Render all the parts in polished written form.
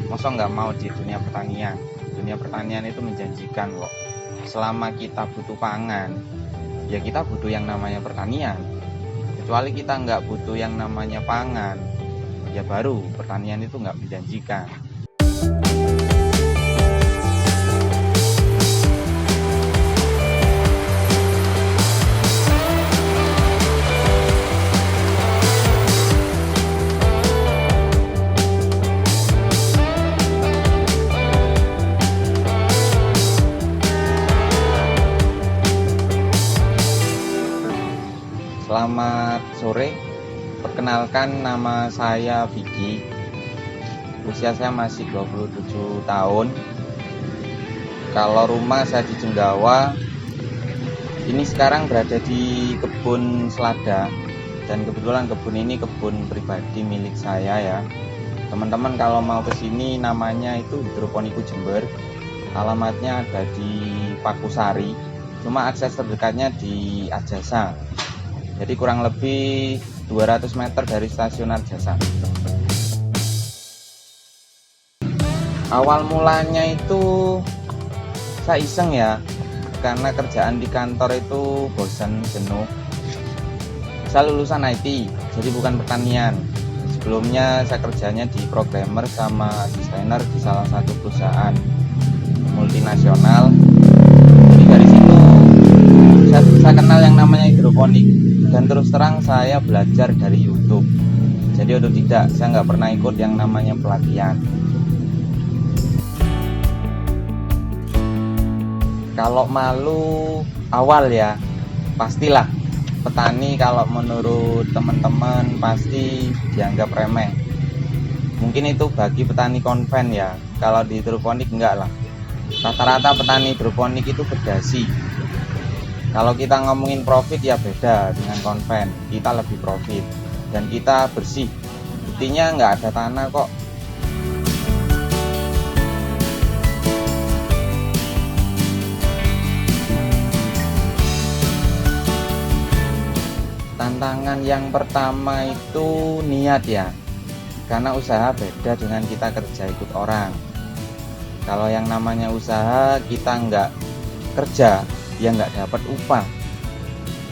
masa nggak mau di dunia pertanian. Dunia pertanian itu menjanjikan kok. Selama kita butuh pangan, ya kita butuh yang namanya pertanian. Kecuali kita nggak butuh yang namanya pangan, ya baru pertanian itu nggak menjanjikan. Selamat sore, perkenalkan nama saya Vicky. Usia saya masih 27 tahun. Kalau rumah saya di Jenggawa. Ini sekarang berada di kebun selada. Dan kebetulan kebun ini kebun pribadi milik saya ya. Teman-teman kalau mau ke sini namanya itu Hidroponiku Jember. Alamatnya ada di Pakusari. Cuma akses terdekatnya di Ajasa. Jadi kurang lebih 200 meter dari stasiun Arjasa. Awal mulanya itu saya iseng ya, karena kerjaan di kantor itu bosan, jenuh. Saya lulusan IT, jadi bukan pertanian. Sebelumnya saya kerjanya di programmer sama desainer di salah satu perusahaan multinasional. Jadi dari situ saya kenal yang namanya hidroponik. Dan terus terang saya belajar dari YouTube. Jadi otodidak, saya nggak pernah ikut yang namanya pelatihan. Kalau malu awal ya, pastilah. Petani kalau menurut teman-teman pasti dianggap remeh. Mungkin itu bagi petani konven ya. Kalau di hidroponik enggak lah. Rata-rata petani hidroponik itu berdasi. Kalau kita ngomongin profit ya beda dengan konven, kita lebih profit dan kita bersih. Buktinya nggak ada tanah kok. Tantangan yang pertama itu niat ya, karena usaha beda dengan kita kerja ikut orang. Kalau yang namanya usaha kita nggak kerja, ya nggak dapat upah.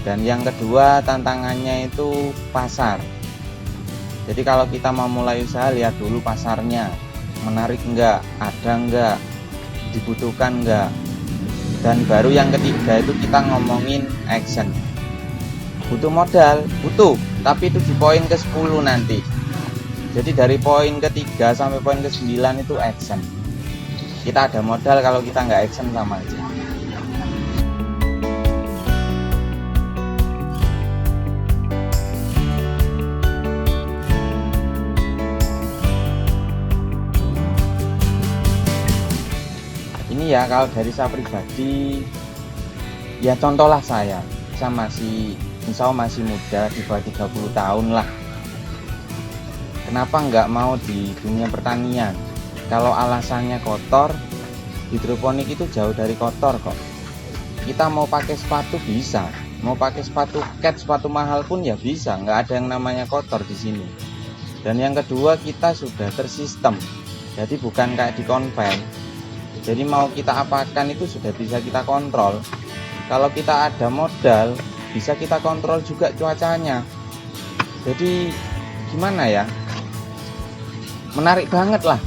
Dan yang kedua tantangannya itu pasar. Jadi kalau kita mau mulai usaha, lihat dulu pasarnya, menarik enggak, ada enggak, dibutuhkan enggak. Dan baru yang ketiga itu kita ngomongin action. Butuh modal, butuh, tapi itu di poin ke-10 nanti. Jadi dari poin ke-3 sampai poin ke-9 itu action. Kita ada modal, kalau kita nggak action sama aja. Ini ya kalau dari saya pribadi, ya contohlah saya masih insya Allah masih muda, di bawah 30 tahun lah. Kenapa nggak mau di dunia pertanian? Kalau alasannya kotor, hidroponik itu jauh dari kotor kok. Kita mau pakai sepatu bisa, mau pakai sepatu cat, sepatu mahal pun ya bisa, nggak ada yang namanya kotor di sini. Dan yang kedua kita sudah tersistem, jadi bukan kayak di konven. Jadi mau kita apakan itu sudah bisa kita kontrol. Kalau kita ada modal, bisa kita kontrol juga cuacanya. Jadi gimana ya? Menarik banget lah.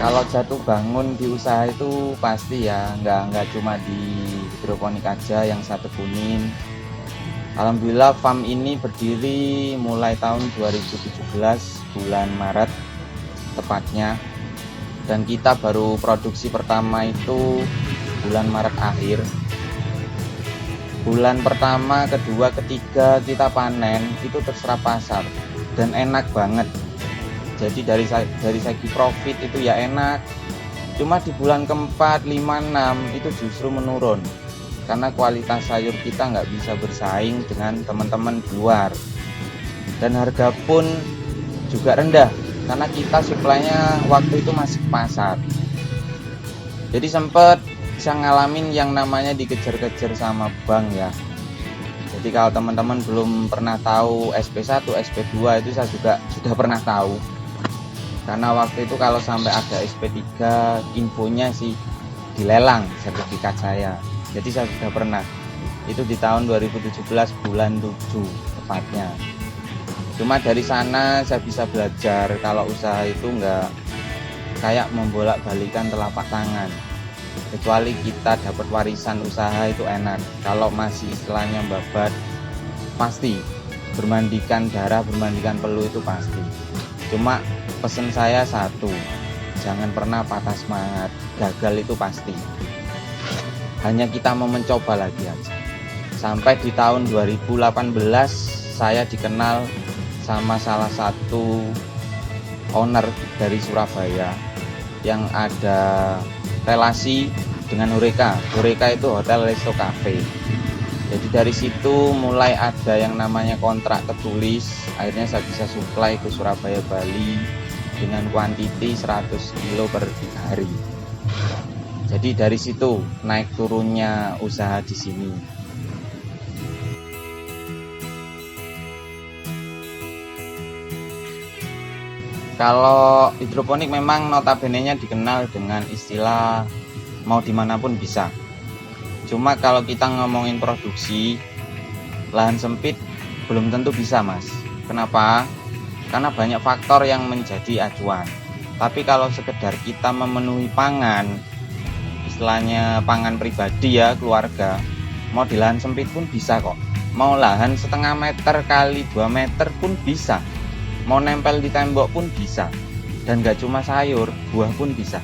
Kalau jatuh bangun di usaha itu pasti ya, nggak cuma di hidroponik aja yang satu kuning. Alhamdulillah farm ini berdiri mulai tahun 2017 bulan Maret tepatnya, dan kita baru produksi pertama itu bulan Maret akhir. Bulan pertama, kedua, ketiga kita panen itu terserah pasar dan enak banget. Jadi dari segi profit itu ya enak. Cuma di bulan keempat, 5, 6 itu justru menurun. Karena kualitas sayur kita nggak bisa bersaing dengan teman-teman di luar. Dan harga pun juga rendah, karena kita suplainya waktu itu masih pasar. Jadi sempat bisa ngalamin yang namanya dikejar-kejar sama bank ya. Jadi kalau teman-teman belum pernah tahu SP1, SP2 itu saya juga sudah pernah tahu. Karena waktu itu kalau sampai ada SP3 infonya sih dilelang sertifikat saya. Jadi saya sudah pernah. Itu di tahun 2017 bulan 7 tepatnya. Cuma dari sana saya bisa belajar kalau usaha itu enggak kayak membolak-balikan telapak tangan. Kecuali kita dapat warisan usaha itu enak. Kalau masih istilahnya babat, pasti bermandikan darah, bermandikan peluh itu pasti. Cuma pesan saya satu, jangan pernah patah semangat. Gagal itu pasti. Hanya kita mau mencoba lagi aja. Sampai di tahun 2018 saya dikenal sama salah satu owner dari Surabaya yang ada relasi dengan Horeca. Horeca itu hotel resto cafe. Jadi dari situ mulai ada yang namanya kontrak tertulis. Akhirnya saya bisa supply ke Surabaya, Bali dengan kuantiti 100 kilo per 3 hari. Jadi dari situ naik turunnya usaha di sini. Kalau hidroponik memang notabene-nya dikenal dengan istilah mau dimanapun bisa. Cuma kalau kita ngomongin produksi, lahan sempit belum tentu bisa, Mas. Kenapa? Karena banyak faktor yang menjadi acuan. Tapi kalau sekedar kita memenuhi pangan, istilahnya pangan pribadi ya, keluarga, mau di lahan sempit pun bisa kok. Mau lahan setengah meter kali 2 meter pun bisa. Mau nempel di tembok pun bisa. Dan gak cuma sayur, buah pun bisa.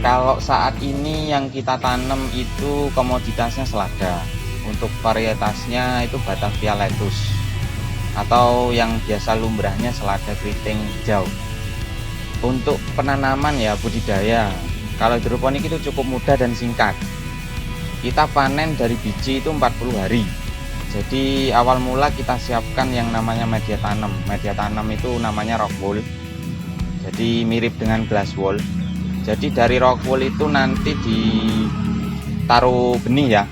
Kalau saat ini yang kita tanam itu komoditasnya selada. Untuk varietasnya itu Batavia lettuce, atau yang biasa lumrahnya selada keriting hijau. Untuk penanaman ya budidaya, kalau hidroponik itu cukup mudah dan singkat. Kita panen dari biji itu 40 hari. Jadi awal mula kita siapkan yang namanya media tanam. Media tanam itu namanya rock wool. Jadi mirip dengan glass wool. Jadi dari rock wool itu nanti ditaruh benih ya.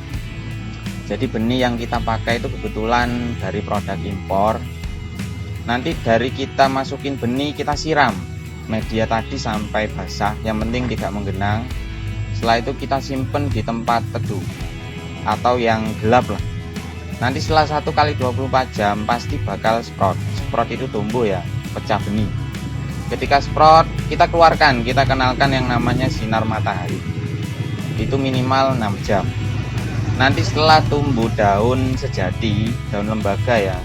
Jadi benih yang kita pakai itu kebetulan dari produk impor. Nanti dari kita masukin benih, kita siram media tadi sampai basah. Yang penting tidak menggenang. Setelah itu kita simpen di tempat teduh atau yang gelap lah. Nanti setelah 1x24 jam pasti bakal sprout. Sprout itu tumbuh ya, pecah benih. Ketika sprout, kita keluarkan, kita kenalkan yang namanya sinar matahari. Itu minimal 6 jam. Nanti setelah tumbuh daun sejati, daun lembaga ya,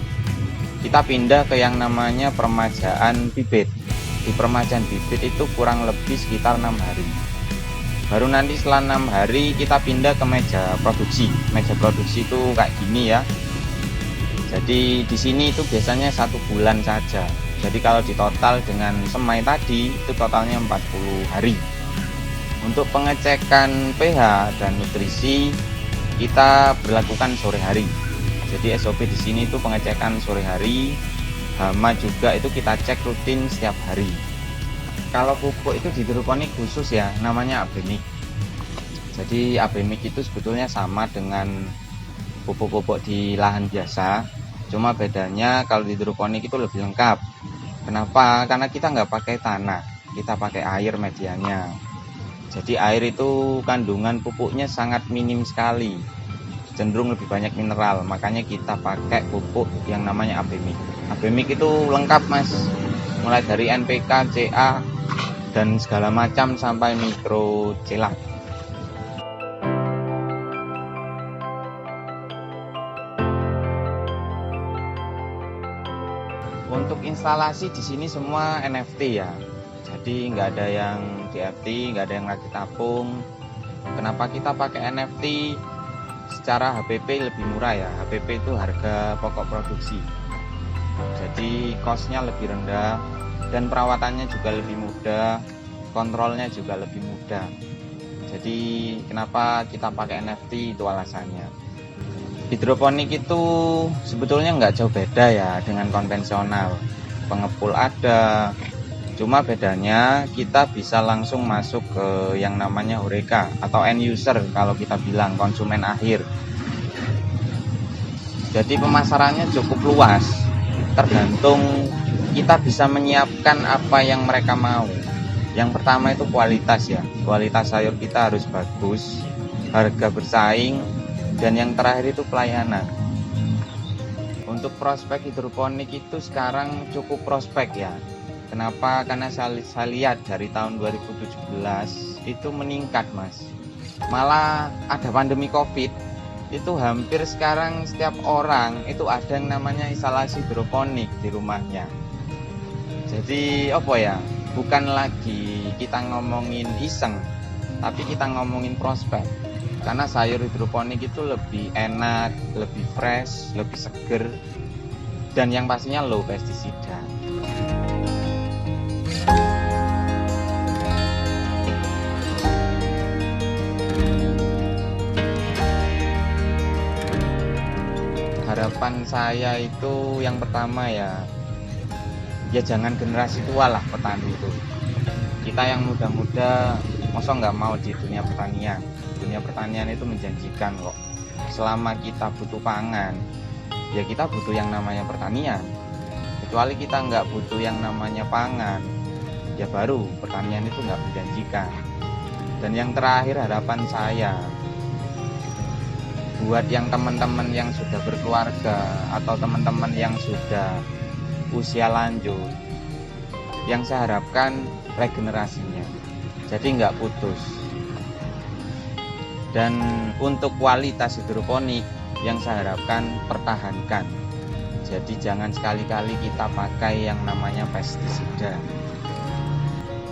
kita pindah ke yang namanya permajaan bibit. Di permajaan bibit itu kurang lebih sekitar 6 hari. Baru nanti setelah 6 hari kita pindah ke meja produksi. Meja produksi itu kayak gini ya. Jadi di sini itu biasanya 1 bulan saja. Jadi kalau ditotal dengan semai tadi itu totalnya 40 hari. Untuk pengecekan pH dan nutrisi kita berlakukan sore hari. Jadi SOP di sini itu pengecekan sore hari. Hama juga itu kita cek rutin setiap hari. Kalau pupuk itu di hidroponik khusus ya, namanya abemik. Jadi abemik itu sebetulnya sama dengan pupuk-pupuk di lahan biasa. Cuma bedanya kalau di hidroponik itu lebih lengkap. Kenapa? Karena kita nggak pakai tanah, kita pakai air medianya. Jadi air itu kandungan pupuknya sangat minim sekali, cenderung lebih banyak mineral. Makanya kita pakai pupuk yang namanya abemik. Abemik itu lengkap, Mas. Mulai dari NPK, CA, dan segala macam sampai mikro celat. Untuk instalasi di sini semua NFT ya. Jadi nggak ada yang DFT, nggak ada yang lagi tapung. Kenapa kita pakai NFT? Secara HPP lebih murah ya. HPP itu harga pokok produksi. Jadi cost-nya lebih rendah dan perawatannya juga lebih mudah, kontrolnya juga lebih mudah. Jadi kenapa kita pakai NFT itu alasannya. Hidroponik itu sebetulnya nggak jauh beda ya dengan konvensional. Pengepul ada, Cuma bedanya kita bisa langsung masuk ke yang namanya Horeca atau end user kalau kita bilang konsumen akhir. Jadi pemasarannya cukup luas, tergantung kita bisa menyiapkan apa yang mereka mau. Yang pertama itu kualitas ya, kualitas sayur kita harus bagus, harga bersaing, dan yang terakhir itu pelayanan. Untuk prospek hidroponik itu sekarang cukup prospek ya. Kenapa? Karena saya lihat dari tahun 2017 itu meningkat mas. Malah ada pandemi COVID, itu hampir sekarang setiap orang itu ada yang namanya instalasi hidroponik di rumahnya. Jadi apa ya, bukan lagi kita ngomongin iseng, tapi kita ngomongin prospek. Karena sayur hidroponik itu lebih enak, lebih fresh, lebih seger, dan yang pastinya low pestisida. Harapan saya itu yang pertama ya jangan generasi tua lah petani itu. Kita yang muda-muda masa nggak mau di dunia pertanian. Dunia pertanian itu menjanjikan kok. Selama kita butuh pangan, ya kita butuh yang namanya pertanian. Kecuali kita nggak butuh yang namanya pangan, ya baru pertanian itu nggak menjanjikan. Dan yang terakhir harapan saya buat yang teman-teman yang sudah berkeluarga atau teman-teman yang sudah usia lanjut, yang saya harapkan regenerasinya, jadi nggak putus. Dan untuk kualitas hidroponik yang saya harapkan pertahankan, jadi jangan sekali-kali kita pakai yang namanya pestisida.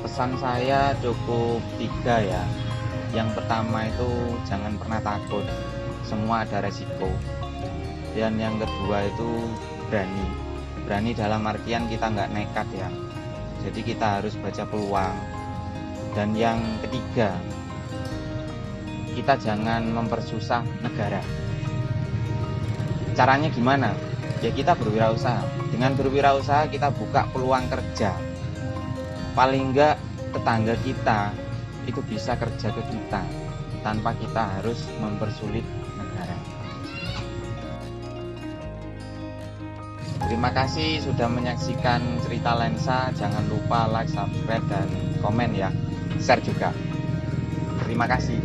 Pesan saya cukup 3 ya. Yang pertama itu jangan pernah takut, semua ada resiko. Dan yang kedua itu berani dalam artian kita nggak nekat ya, jadi kita harus baca peluang. Dan yang ketiga, kita jangan mempersusah negara. Caranya gimana? Ya kita berwirausaha. Dengan berwirausaha kita buka peluang kerja, paling nggak tetangga kita itu bisa kerja ke kita tanpa kita harus mempersulit negara. Terima kasih sudah menyaksikan cerita Lensa. Jangan lupa like, subscribe, dan komen ya. Share juga. Terima kasih.